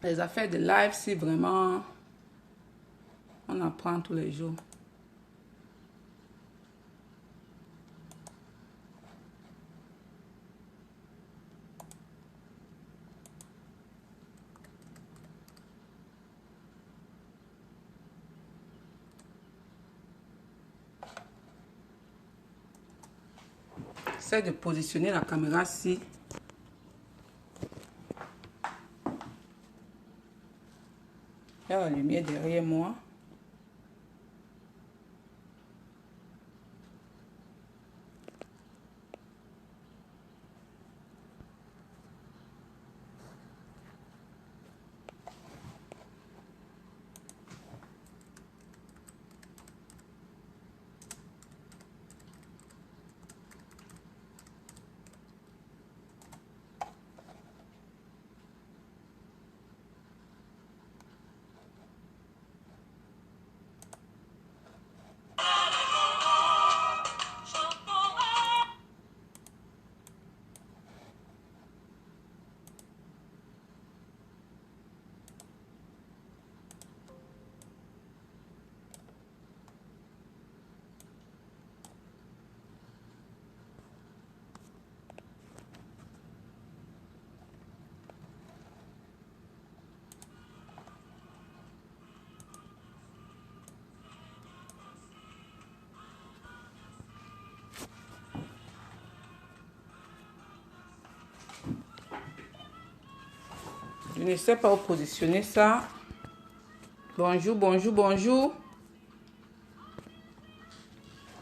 Les affaires de live, si vraiment on apprend tous les jours. J'essaie de positionner la caméra ici. Il y a la lumière derrière moi. Je ne sais pas où positionner ça. Bonjour, bonjour, bonjour.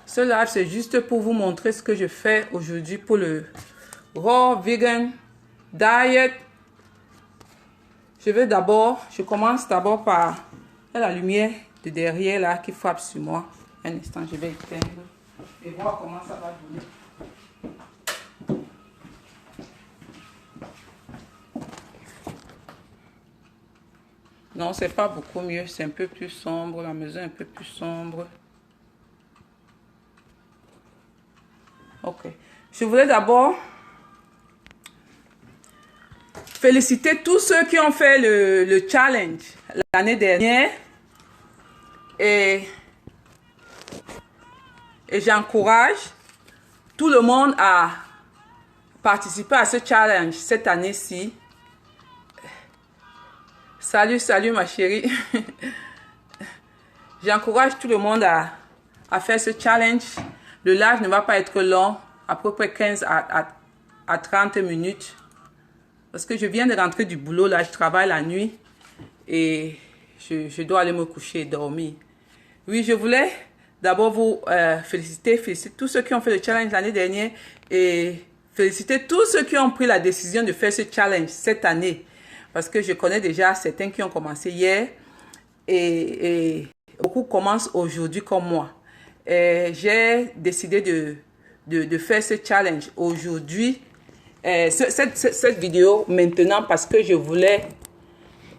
Ce live, c'est juste pour vous montrer ce que je fais aujourd'hui pour le Raw Vegan Diet. Je commence d'abord par la lumière de derrière là qui frappe sur moi. Un instant, je vais éteindre et voir comment ça va donner. Non, c'est pas beaucoup mieux, c'est un peu plus sombre, la maison est un peu plus sombre. Ok. Je voulais d'abord féliciter tous ceux qui ont fait le challenge l'année dernière. Et j'encourage tout le monde à participer à ce challenge cette année-ci. Salut, salut ma chérie. J'encourage tout le monde à faire ce challenge. Le live ne va pas être long, à peu près 15 à 30 minutes. Parce que je viens de rentrer du boulot, là, je travaille la nuit. Et je dois aller me coucher et dormir. Oui, je voulais d'abord vous féliciter tous ceux qui ont fait le challenge l'année dernière. Et féliciter tous ceux qui ont pris la décision de faire ce challenge cette année. Parce que je connais déjà certains qui ont commencé hier. Et beaucoup commencent aujourd'hui comme moi. J'ai décidé de faire ce challenge aujourd'hui, cette vidéo maintenant parce que je voulais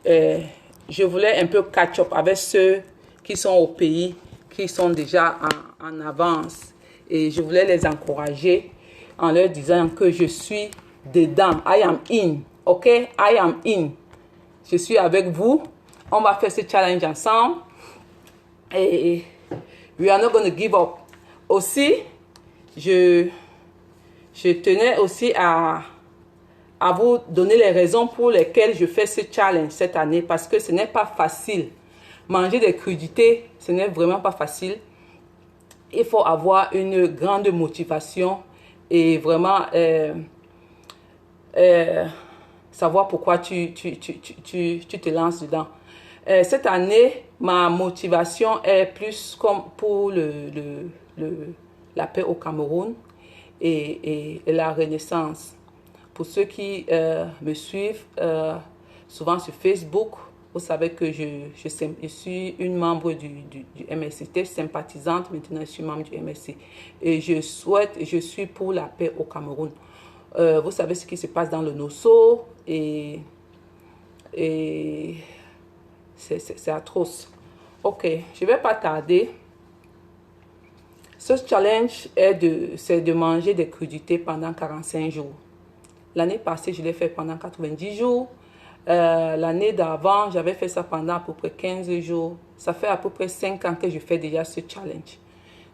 un peu catch up avec ceux qui sont au pays, qui sont déjà en avance. Et je voulais les encourager en leur disant que je suis dedans. I am in. Ok? I am in. Je suis avec vous. On va faire ce challenge ensemble. Et we are not going to give up. Aussi, je tenais aussi à vous donner les raisons pour lesquelles je fais ce challenge cette année. Parce que ce n'est pas facile. Manger des crudités, ce n'est vraiment pas facile. Il faut avoir une grande motivation et vraiment savoir pourquoi tu te lances dedans. Cette année, ma motivation est plus comme pour la paix au Cameroun et la renaissance. Pour ceux qui me suivent souvent sur Facebook, vous savez que je suis une membre du MSC, sympathisante, maintenant je suis membre du MSC. Et je suis pour la paix au Cameroun. Vous savez ce qui se passe dans le Nosso et c'est atroce. Ok, je ne vais pas tarder. Ce challenge c'est de manger des crudités pendant 45 jours. L'année passée, je l'ai fait pendant 90 jours. L'année d'avant, j'avais fait ça pendant à peu près 15 jours. Ça fait à peu près 5 ans que je fais déjà ce challenge.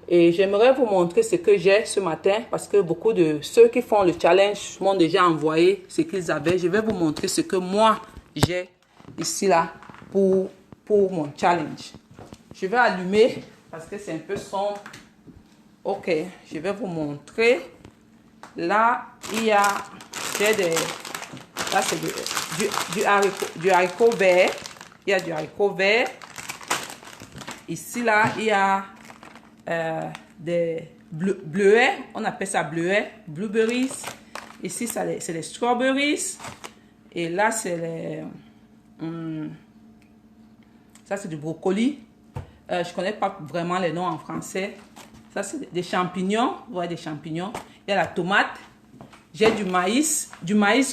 Et j'aimerais vous montrer ce que j'ai ce matin parce que beaucoup de ceux qui font le challenge m'ont déjà envoyé ce qu'ils avaient. Je vais vous montrer ce que moi j'ai ici là pour mon challenge. Je vais allumer parce que c'est un peu sombre. Ok, je vais vous montrer. Là, j'ai des... Là, c'est du haricot vert. Il y a du haricot vert. Ici, là, il y a des bleuets. On appelle ça bleuets. Blueberries. Ici, c'est les strawberries. Et là, c'est les... ça, c'est du brocoli. Je ne connais pas vraiment les noms en français. Ça, c'est des champignons. Vous voyez, des champignons. Il y a la tomate. J'ai du maïs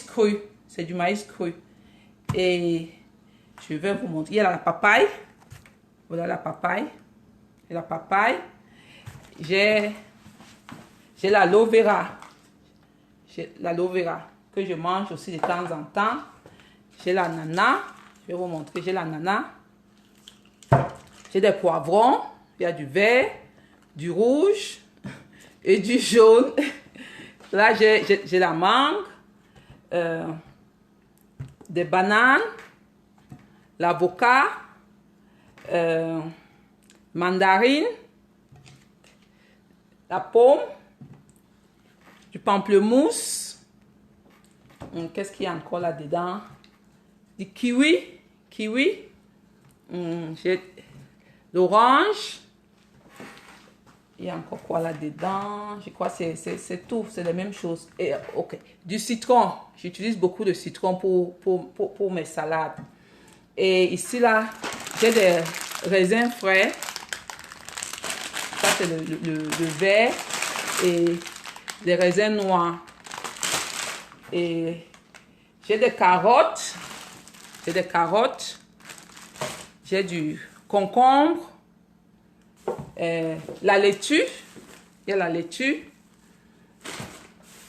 cru. C'est du maïs cru. Et je vais vous montrer. Il y a la papaye. Voilà la papaye. Et la papaye. J'ai l'aloe vera. J'ai l'aloe vera que je mange aussi de temps en temps. J'ai l'ananas. Je vais vous montrer. J'ai l'ananas. J'ai des poivrons. Il y a du vert, du rouge et du jaune. Là, j'ai la mangue, des bananes, l'avocat, mandarine, la pomme, du pamplemousse. Qu'est-ce qu'il y a encore là-dedans? Du kiwi. J'ai l'orange. Il y a encore quoi là-dedans? Je crois que c'est tout, c'est la même chose. Et, ok. Du citron. J'utilise beaucoup de citron pour mes salades. Et ici, là, j'ai des raisins frais. Ça, c'est le vert. Et des raisins noirs. Et j'ai des carottes. J'ai du concombre. La laitue, il y a la laitue.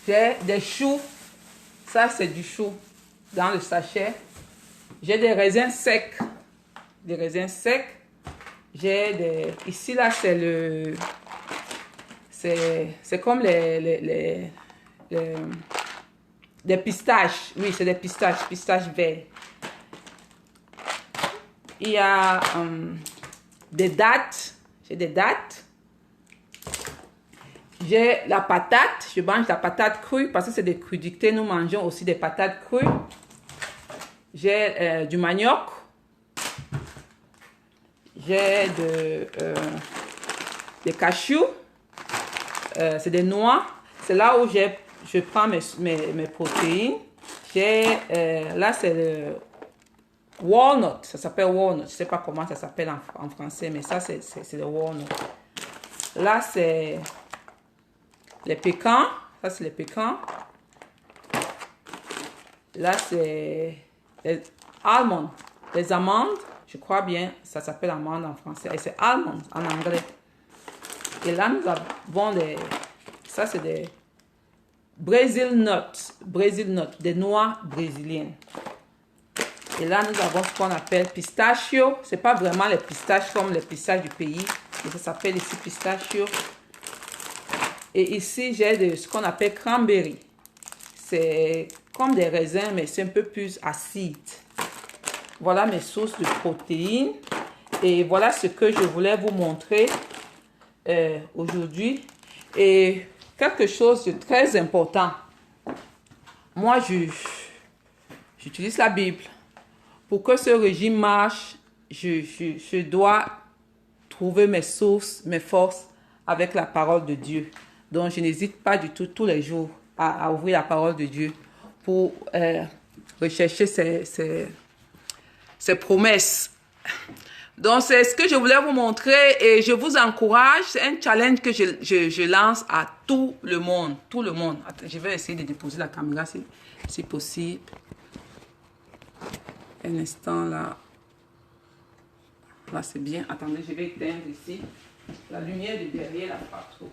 J'ai des choux, ça c'est du chou dans le sachet. J'ai des raisins secs, J'ai des, ici là c'est c'est comme des pistaches, oui c'est des pistaches verts. Il y a des dattes. J'ai des dattes. J'ai la patate. Je mange la patate crue parce que c'est des crudités. Nous mangeons aussi des patates crues. J'ai du manioc. J'ai des cashews. C'est des noix. C'est là où je prends mes protéines. Là, c'est le walnut. Ça s'appelle walnut. Je ne sais pas comment ça s'appelle en français, mais ça, c'est le walnut. Là, c'est les pécans. Ça, c'est les pécans. Là, c'est les almonds. Les amandes. Je crois bien, ça s'appelle amande en français. Et c'est almonds en anglais. Et là, nous avons ça, c'est des Brazil nuts. Des noix brésiliennes. Et là, nous avons ce qu'on appelle pistachio. Ce n'est pas vraiment les pistaches comme les pistaches du pays. Mais ça s'appelle ici pistachio. Et ici, j'ai ce qu'on appelle cranberry. C'est comme des raisins, mais c'est un peu plus acide. Voilà mes sources de protéines. Et voilà ce que je voulais vous montrer aujourd'hui. Et quelque chose de très important. Moi, j'utilise la Bible. Pour que ce régime marche, je dois trouver mes sources, mes forces avec la parole de Dieu. Donc, je n'hésite pas du tout tous les jours à ouvrir la parole de Dieu pour rechercher ses promesses. Donc, c'est ce que je voulais vous montrer et je vous encourage. C'est un challenge que je lance à tout le monde. Tout le monde. Attends, je vais essayer de déposer la caméra si possible. Un instant là. Là, c'est bien. Attendez, je vais éteindre ici. La lumière de derrière, là, pas trop.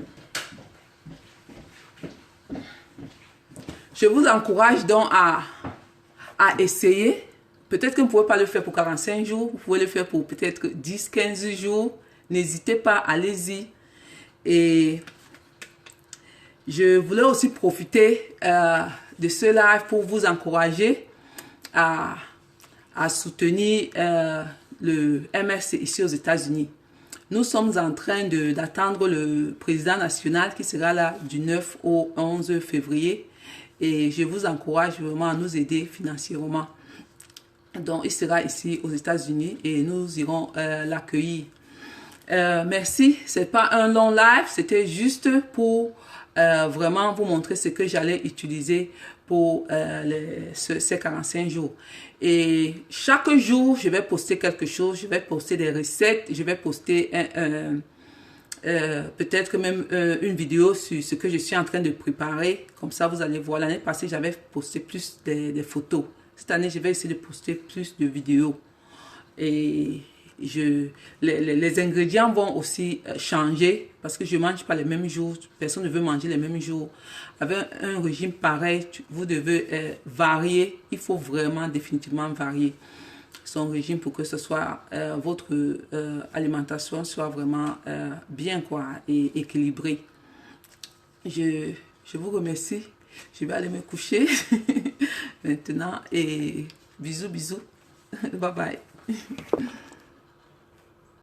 Je vous encourage donc à essayer peut-être que vous ne pouvez pas le faire pour 45 jours, vous pouvez le faire pour peut-être 10-15 jours. N'hésitez pas, allez-y. Et je voulais aussi profiter de ce live pour vous encourager à soutenir le MRC ici aux États-Unis. Nous sommes en train d'attendre le président national qui sera là du 9 au 11 février. Et je vous encourage vraiment à nous aider financièrement. Donc, il sera ici aux États-Unis et nous irons l'accueillir. Merci. Ce n'est pas un long live, c'était juste pour vraiment vous montrer ce que j'allais utiliser pour ces 45 jours. Et chaque jour, je vais poster quelque chose, je vais poster des recettes, je vais poster peut-être même une vidéo sur ce que je suis en train de préparer. Comme ça, vous allez voir. L'année passée, j'avais posté plus des photos. Cette année, je vais essayer de poster plus de vidéos. Et les ingrédients vont aussi changer parce que je ne mange pas les mêmes jours. Personne ne veut manger les mêmes jours. Avec un régime pareil, vous devez varier. Il faut vraiment définitivement varier son régime pour que ce soit votre alimentation soit vraiment bien quoi et équilibrée. Je vous remercie. Je vais aller me coucher maintenant et bisous bisous. Bye bye.